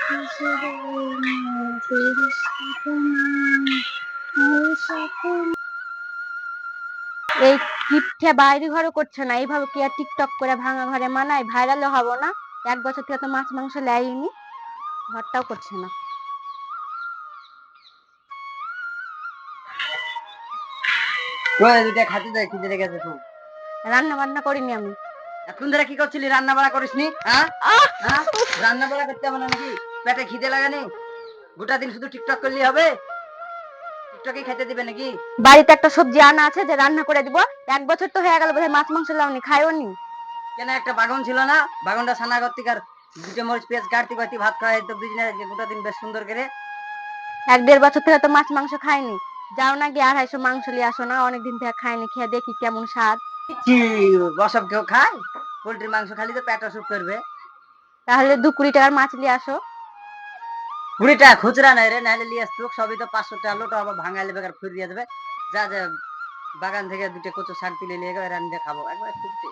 এই কিপটে বাইরে ঘরে করছে না, এইভাবে কি আর টিকটক করে ভাঙা ঘরে মানায়? ভাইরালও হবো না। 1 বছর থেকে তো মাছ মাংস লেয়নি, ঘরটাও করছে না। খাতে দেয় খিদে লেগে গেছে খুব। রান্না বান্না করিনি আমি। এখন ধরে কি করছিলি? রান্না বাড়া করিসনি? রান্না বাড়া করতে হবে না নাকি? পেটে খিদে লাগে নি? গোটা দিন শুধু টিকটক করলে হবে? টিকটকে খেতে দিবে নাকি? বাড়িতে একটা সবজি আনা আছে যে রান্না করে দিব। 1 বছর তো হয়ে গেল বোধহয় মাছ মাংস লাওনি, খাইও নি। কেন একটা বাগন ছিল না? বাগনটা সানা করতে আর দুটো মরিচ পেঁয়াজ কাটতে কাটতে ভাত খাওয়া তো দুজনে গোটা দিন বেশ সুন্দর করে। 1-1.5 বছর থেকে তো মাছ মাংস খাইনি। যাও না গিয়ে 250 মাংস নিয়ে আসো না, অনেকদিন থেকে খাইনি, খেয়ে দেখি কেমন স্বাদ। কি বসব কেউ খায়? পোল্ট্রির মাংস খালি তো পেট অসুখ করবে। তাহলে 2 কোটি টাকার মাছ নিয়ে আসো। 20 টাকা খুচরা নাই রে, নাহলে লিয়ে আসতো। সবই তো 500 টাকা লোটো আবার ভাঙাইলে বেকার ফুরিয়ে যাবে। যা যা বাগান থেকে দুটো কচু শাক তুলে নিয়ে গেলে রান্না খাবো একবার ফুটতে।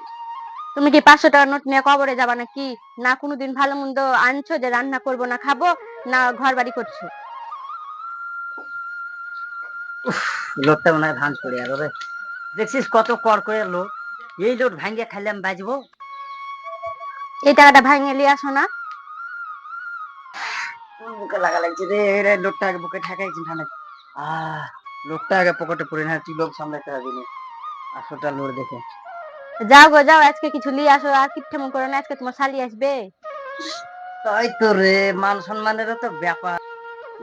তুমি কি 500 টাকার নোট নিয়ে কবরে যাবা নাকি? না কোনোদিন ভালো মন্দ আনছো যে রান্না করবো না খাবো, না ঘর বাড়ি করছো? লোটটা মনে হয় ভাঙ পড়ে গেল রে। দেখছিস কত কর করে লোট, এই লোট ভাঙ্গিয়ে খাইলে আমি বাঁচবো? এই টাকাটা ভাঙিয়ে নিয়ে আসো না। বুকে লাগা লাগছে রে, লোটটা আগে বুকে ঠেকাইছি ঠান্ডা। লোটটা আগে পকেটে পড়ে না, তুই লোক সামলাতে হবে না। 800টা লোট দেখে যাও গো যাও, আজকে কিছু নিয়ে আসো, আর কিপটেমো করো না, আজকে তোমার শালি আসবে। তাই তো রে, মান সম্মানেরও তো ব্যাপার।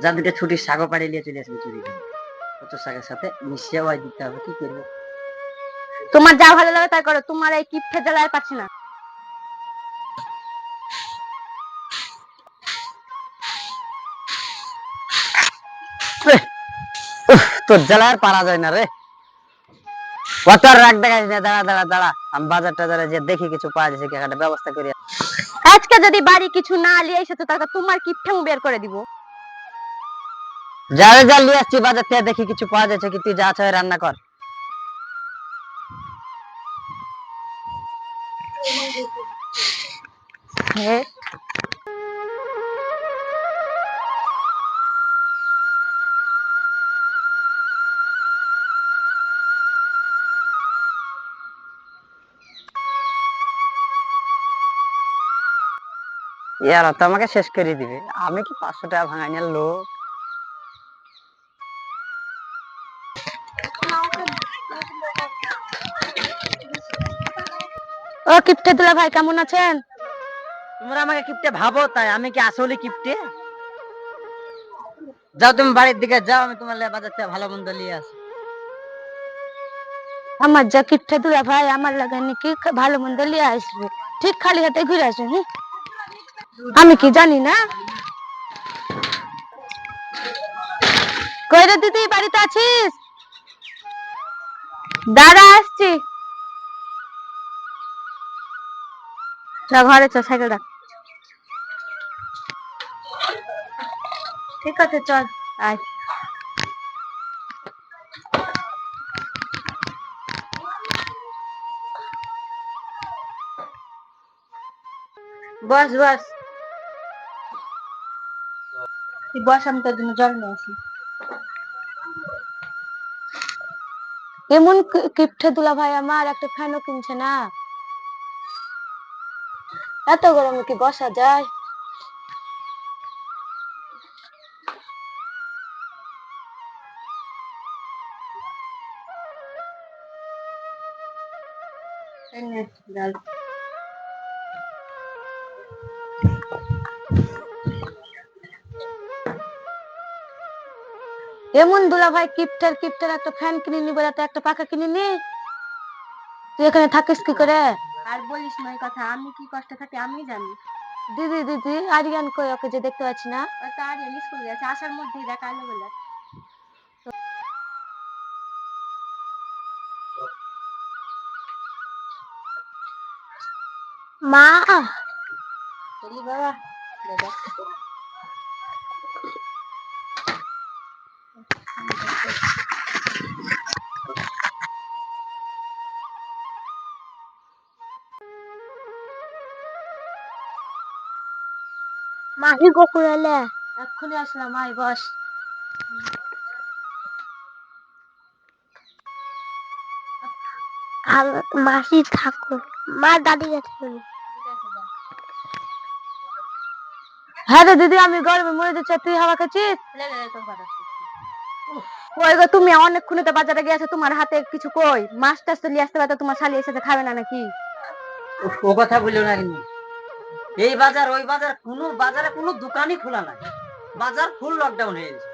যা দুটো ছুটির শাকও পাড়ি নিয়ে চলে আসবে চুরি করে, কত শাকের সাথে মিশিয়ে ওয়াই দিতে হবে, কি করবো? তোমার যা ভালো লাগে তাই করো, তোমার এই কিপটে জ্বালায় পাচ্ছি না। তোর জ্বালা আর পারা যায় না রে। কত আর রাগ দেখাইস না, দাঁড়া দাঁড়া দাঁড়া, আমি বাজার টাজারে যে দেখি কিছু পাওয়া যাচ্ছে কি একটা ব্যবস্থা করি। আজকে যদি বাড়ি কিছু না নিয়ে এসে তো তাহলে তোমার কিপটেমো বের করে দিব। যারে যা লিয়ে আসছি বাজার থেকে, দেখি কিছু পাওয়া যাচ্ছে কি, তুই যা আছে রান্না কর। হ্যাঁ, ইয়ারা তো আমাকে শেষ করে দিবে। আমি কি 500 টাকা ভাঙাইনার লোক? ও কিপটে দুলা ভাই, কেমন আছেন? তোমরা আমাকে কিপটে ভাবো, তাই আমি কি আসলে কিপটে? যাও তুমি বাড়ির দিকে যাও, আমি তোমার বাজার থেকে ভালো মন্দ নিয়ে আসি। আমার যা কিপটে দুলা ভাই, আমার লাগে নাকি ভালো মন্দ নিয়ে আসবে, ঠিক খালি হাতে ঘুরে আসেনি। আমি কি জানি না? কই রে দিদি, বাড়িতে আছিস? দাঁড়া আসছি। ঘরে চ, সাইকেল রাখ। ঠিক আছে চল, আয়। বস বস, তুই বস, আমি তোর জন্য জল নিয়ে আসি। এমন কিপটে দুলা ভাই আমার একটা ফ্যানও কিনছে না। এত গরমে কি বসা যায়? এই নে জল। এমন দুলা ভাই কিপটার কিপটার একটা ফ্যান কিনে নি বলে, তো একটা পাখা কিনে নি। তুই এখানে থাকিস কি করে? আর বলিস না এই কথা, আমি কি কষ্ট থাকি আমি জানি। দিদি দিদি, আরিয়ান কই? ওকে যে দেখতে পাচ্ছি না। ওই তো আরিয়ান স্কুল গেছে, আসার মধ্যেই দেখা এলো বলে। মা, চলি বাবা দাদা। মাহি কখন এলে? এক্ষুনি আসলাম, আয় বস। মাসি থাকো, মা দাদি গেছে। হ্যাঁ রে দিদি, আমি গরমে মরে যাচ্ছি, তুই হাওয়া খাচ্ছিস? কই গো তুমি, অনেকক্ষণ তো বাজারে গিয়েছো, তোমার হাতে কিছু কই? মাছ টাছ তো নিয়ে আসতে পারতো, তোমার শালি এসে খাবে না নাকি? ও কথা বললো না কিন্তু, এই বাজার ওই বাজার, কোনো বাজারে কোনো দোকানই খোলা নাই, বাজার ফুল লকডাউন হয়ে গেছে।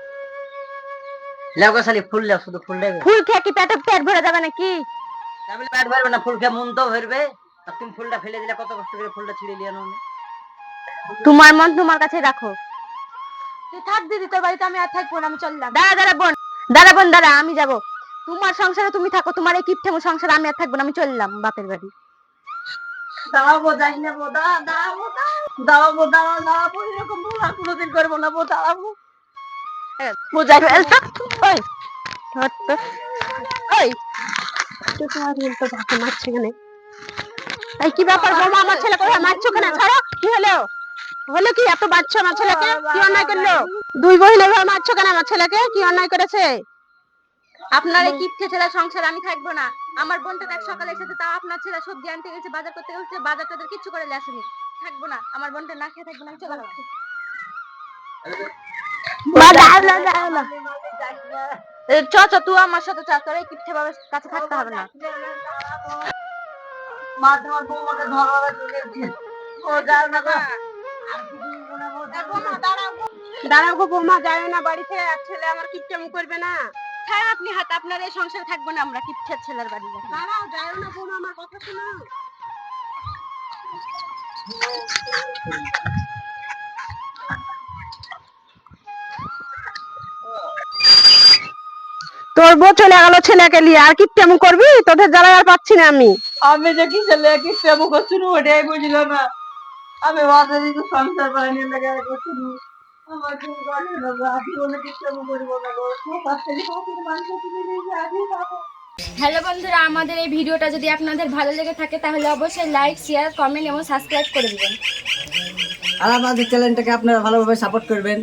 লেগো শালি ফুল লেও, শুধু ফুল লেবে। ফুল খেয়ে কি পেট ভরে যাবে নাকি? তাহলে পেট ভরবে না, ফুল খেয়ে মন তো ভরবে। আর তুমি ফুলটা ফেলে দিলে, কত কষ্ট করে ফুলটা ছিঁড়ে নিয়ে আনো। তোমার মন তোমার কাছে রাখো। তুই থাক দিদি, তোর বাড়িতে আমি আর থাকবো না, আমি চললাম। দাঁড়া বোন, আমি যাবো। তোমার সংসারে তুমি থাকো, তোমার এই কিপটেমো সংসারে আমি আর থাকবো না, আমি চললাম বাপের বাড়ি। দাঁড়াবো, যাই না বো, দাঁড়াবো, এরকম ভুল আর কোনোদিন করবো না বো, দাঁড়াবো। বুঝাই ফেলতো। ওই ধর তো। ওই তুই তোমার তো ভাতে মারছে কেন? এই কি ব্যাপার বৌমা, আমার ছেলে কোথায় মারছো কেন? ছাড়ো, কি হলো? হলো কি, এত বাচ্চা আমার ছেলেকে? কি অন্যায় করলো? দুই বহিল এভাবে মারছো কেন আমার ছেলেকে? কি অন্যায় করেছে? আপনার এই কিপটে ছেলে সংসার আমি থাকবো না। আমার বোনটা দেখ সকালে এসেছে, তাও আপনার ছেলে সবজি আনতে গেছে, বাজার করতে গেছে, বাজার টাজার কিচ্ছু করে আসেনি। থাকবো না, আমার বোনটা না খেয়ে থাকবো না, আমি চলে গেলাম। চ তুই আমার সাথে চা, তোর এই কিপটে বাবার কাছে থাকতে হবে না। মা তোমার বৌমাকে ধরো, ও যাও না গো। দাঁড়াও গো বৌমা, যায় না বাড়িতে, আর ছেলে আমার কিপটেমো করবে না। ছাড় আপনি হাত, আপনার এই সংসারে থাকবো না আমরা, কিপটের ছেলের বাড়ি। দাঁড়াও, যায় না বৌমা, আমার কথা শোনো। তোর বউ চলে গেল ছেলেকে নিয়ে, আর কিপটেমো করবি? তোদের জ্বালায় আর পাচ্ছি না আমি। আমি যে কি ছেলে কি প্রেম করছি ওটাই বুঝলো না। আমি বাজারে তো সংসার বানিয়ে লেগে করছি, আমার কেউ করে না গো, আমি বলে কি প্রেম করবো না গো, পাশের পাশের মানুষ তুমি নিজে আগে যাবো। হ্যালো বন্ধুরা, আমাদের এই ভিডিওটা যদি আপনাদের ভালো লেগে থাকে তাহলে অবশ্যই লাইক, শেয়ার, কমেন্ট এবং সাবস্ক্রাইব করে দিবেন। আর আমাদের চ্যানেলটাকে আপনারা ভালোভাবে সাপোর্ট করবেন।